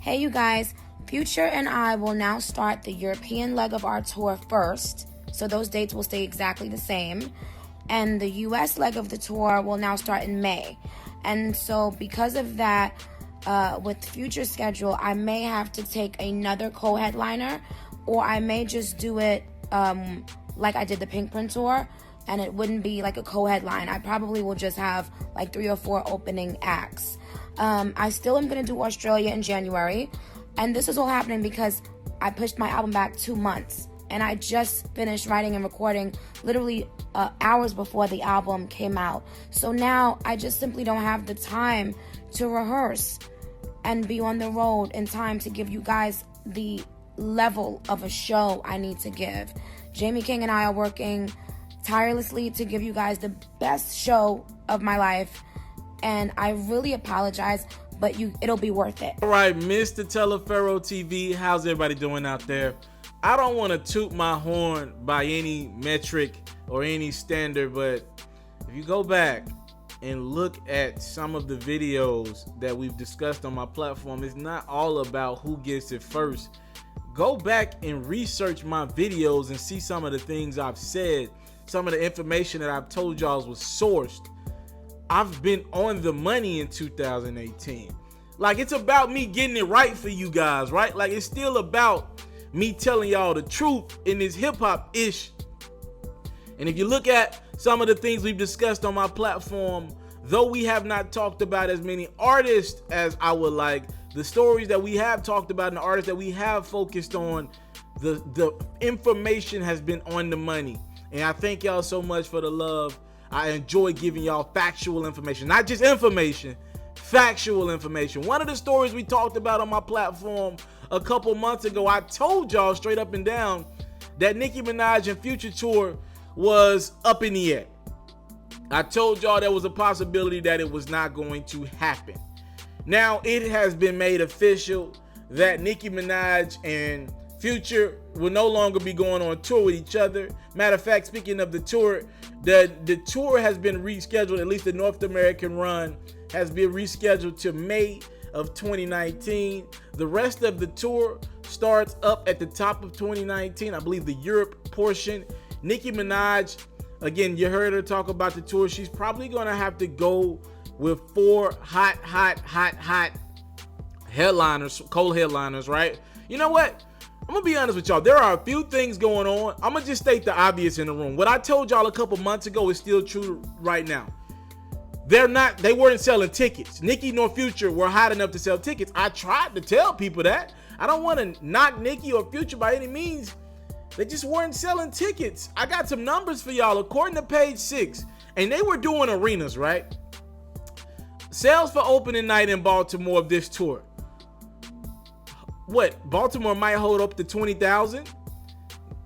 Hey you guys, Future and I will now start the European leg of our tour first, so those dates will stay exactly the same. And the US leg of the tour will now start in May. And so because of that, with Future's schedule, I may have to take another co-headliner, or I may just do it like I did the Pink Print tour, and it wouldn't be like a co-headline. I probably will just have like 3 or 4 opening acts. I still am going to do Australia in January, and this is all happening because I pushed my album back 2 months, and I just finished writing and recording literally hours before the album came out. So now I just simply don't have the time to rehearse and be on the road in time to give you guys the level of a show I need to give. Jamie King and I are working tirelessly to give you guys the best show of my life, and I really apologize, but it'll be worth it. All right, Mr. TALIAFERRO TV, how's everybody doing out there? I don't want to toot my horn by any metric or any standard, but if you go back and look at some of the videos that we've discussed on my platform, it's not all about who gets it first. Go back and research my videos and see some of the things I've said, some of the information that I've told y'all was sourced. I've been on the money in 2018. Like, it's about me getting it right for you guys, right? Like, it's still about me telling y'all the truth in this hip-hop-ish. And if you look at some of the things we've discussed on my platform, though we have not talked about as many artists as I would like, the stories that we have talked about and the artists that we have focused on, the information has been on the money. And I thank y'all so much for the love. I enjoy giving y'all factual information, not just information, factual information. One of the stories we talked about on my platform a couple months ago, I told y'all straight up and down that Nicki Minaj and Future tour was up in the air. I told y'all there was a possibility that it was not going to happen. Now it has been made official that Nicki Minaj and Future will no longer be going on tour with each other. Matter of fact, speaking of the tour, the tour has been rescheduled. At least the North American run has been rescheduled to May of 2019. The rest of the tour starts up at the top of 2019. I believe the Europe portion. Nicki Minaj, again, you heard her talk about the tour. She's probably going to have to go with 4 hot headliners, co-headliners, right? You know what? I'm going to be honest with y'all. There are a few things going on. I'm going to just state the obvious in the room. What I told y'all a couple months ago is still true right now. They weren't selling tickets. Nicki nor Future were hot enough to sell tickets. I tried to tell people that. I don't want to knock Nicki or Future by any means. They just weren't selling tickets. I got some numbers for y'all. According to page 6, and they were doing arenas, right? Sales for opening night in Baltimore of this tour. What? Baltimore might hold up to 20,000?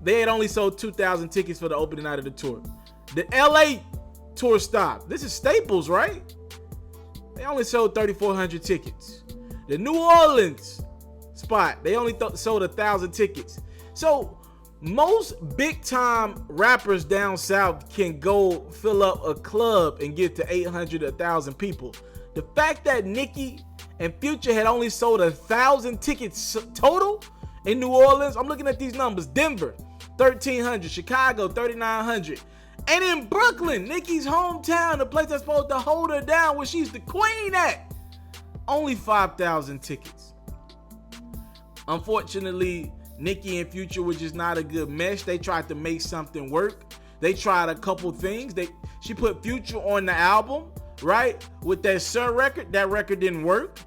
They had only sold 2,000 tickets for the opening night of the tour. The LA tour stopped. This is Staples, right? They only sold 3,400 tickets. The New Orleans spot, they only sold 1,000 tickets. So most big time rappers down south can go fill up a club and get to 800, 1,000 people. The fact that Nicki and Future had only sold 1,000 tickets total in New Orleans. I'm looking at these numbers. Denver, 1,300. Chicago, 3,900. And in Brooklyn, Nicki's hometown, the place that's supposed to hold her down where she's the queen at, only 5,000 tickets. Unfortunately, Nicki and Future were just not a good mesh. They tried to make something work. They tried a couple things. She put Future on the album, right? With that Sir record, that record didn't work.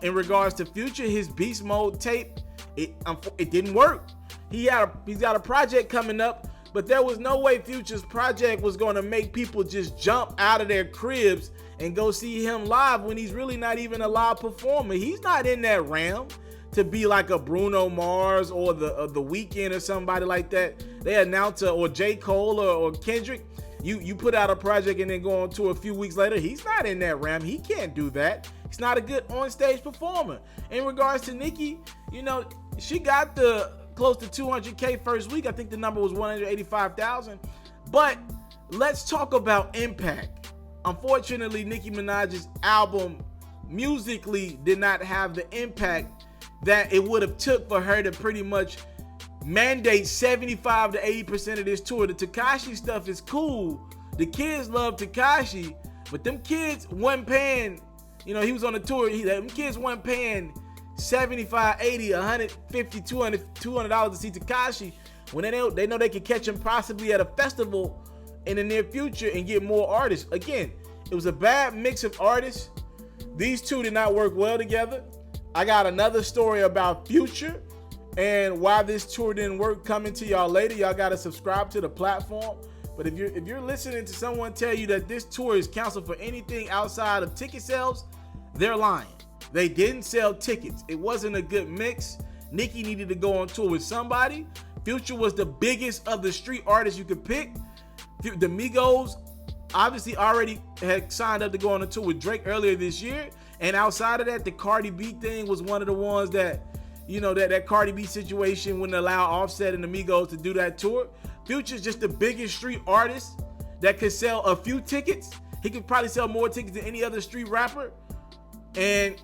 In regards to Future, his Beast Mode tape, it didn't work. He's got a project coming up, but there was no way Future's project was going to make people just jump out of their cribs and go see him live when he's really not even a live performer. He's not in that realm to be like a Bruno Mars or the Weeknd or somebody like that. They announce or J. Cole or Kendrick. You put out a project and then go on tour a few weeks later. He's not in that realm. He can't do that. He's not a good on-stage performer. In regards to Nicki, you know, she got the close to 200K first week. I think the number was 185,000. But let's talk about impact. Unfortunately, Nicki Minaj's album musically did not have the impact that it would have took for her to pretty much mandate 75 to 80% of this tour. The Tekashi stuff is cool. The kids love Tekashi, but them kids wasn't paying, you know, he was on the tour. Them kids wasn't paying 75, 80, 150, 200 $200 to see Tekashi when they know they could catch him possibly at a festival in the near future and get more artists. Again, it was a bad mix of artists. These two did not work well together. I got another story about Future and why this tour didn't work coming to y'all later. Y'all got to subscribe to the platform. But if you're listening to someone tell you that this tour is canceled for anything outside of ticket sales, they're lying. They didn't sell tickets. It wasn't a good mix. Nicki needed to go on tour with somebody. Future was the biggest of the street artists you could pick. The Migos obviously already had signed up to go on a tour with Drake earlier this year. And outside of that, the Cardi B thing was one of the ones that, you know, that Cardi B situation wouldn't allow Offset and the Migos to do that tour. Future's just the biggest street artist that could sell a few tickets. He could probably sell more tickets than any other street rapper. And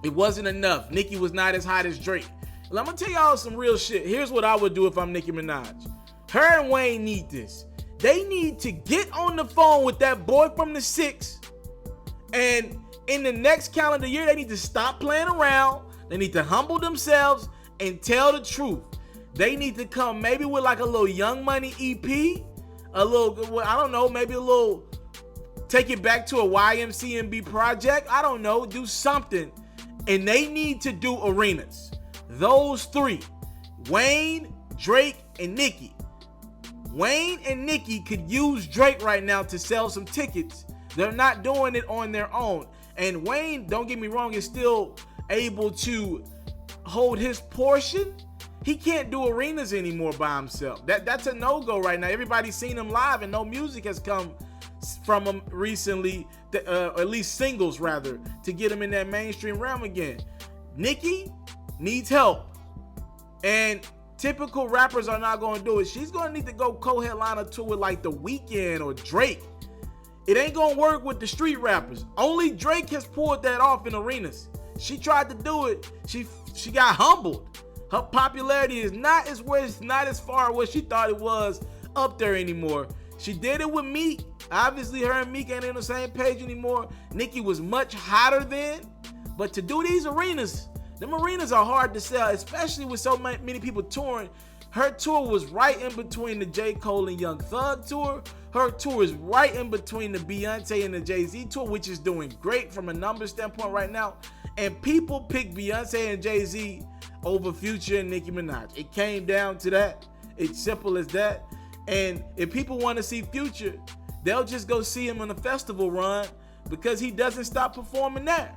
it wasn't enough. Nicki was not as hot as Drake. Well, I'm gonna tell y'all some real shit. Here's what I would do if I'm Nicki Minaj. Her and Wayne need this. They need to get on the phone with that boy from the 6, and in the next calendar year, they need to stop playing around. They need to humble themselves and tell the truth. They need to come maybe with like a little Young Money EP, a little, I don't know, maybe a little, take it back to a YMCMB project. I don't know, do something. And they need to do arenas. Those three, Wayne, Drake, and Nicki. Wayne and Nicki could use Drake right now to sell some tickets. They're not doing it on their own. And Wayne, don't get me wrong, is still able to hold his portion. He can't do arenas anymore by himself. That's a no-go right now. Everybody's seen him live and no music has come from him recently, at least singles rather, to get him in that mainstream realm again. Nicki needs help. And typical rappers are not going to do it. She's going to need to go co-headline a tour with like The Weeknd or Drake. It ain't going to work with the street rappers. Only Drake has pulled that off in arenas. She tried to do it. She got humbled. Her popularity is not as far as what she thought it was up there anymore. She did it with Meek. Obviously, her and Meek ain't on the same page anymore. Nicki was much hotter then. But to do these arenas, them arenas are hard to sell, especially with so many people touring. Her tour was right in between the J. Cole and Young Thug tour. Her tour is right in between the Beyonce and the Jay-Z tour, which is doing great from a numbers standpoint right now. And people pick Beyonce and Jay-Z over Future and Nicki Minaj. It came down to that. It's simple as that. And if people want to see Future, they'll just go see him on a festival run because he doesn't stop performing there.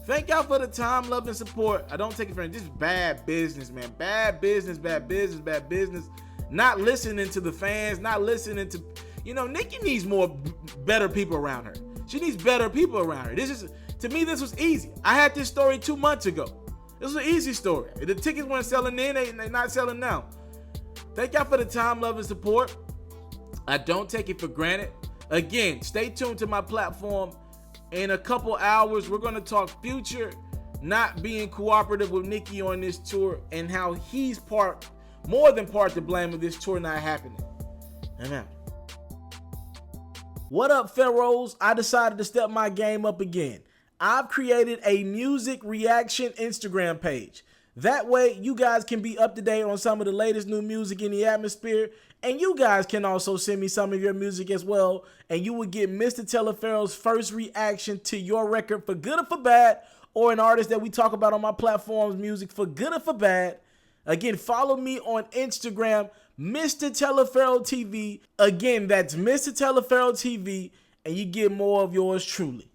Thank y'all for the time, love, and support. I don't take it for granted. This is bad business, man. Bad business, bad business, bad business. Not listening to the fans, not listening to, you know, Nicki needs better people around her. She needs better people around her. To me, this was easy. I had this story 2 months ago. This was an easy story. The tickets weren't selling then, they're not selling now. Thank y'all for the time, love, and support. I don't take it for granted. Again, stay tuned to my platform. In a couple hours, we're going to talk Future not being cooperative with Nicki on this tour and how he's more than part to blame of this tour not happening. Amen. What up, Pharaohs? I decided to step my game up again. I've created a music reaction Instagram page. That way, you guys can be up to date on some of the latest new music in the atmosphere. And you guys can also send me some of your music as well. And you will get Mr. TALIAFERRO'S first reaction to your record, for good or for bad, or an artist that we talk about on my platform's music, for good or for bad. Again, follow me on Instagram, Mr. TALIAFERRO TV. Again, that's Mr. TALIAFERRO TV. And you get more of yours truly.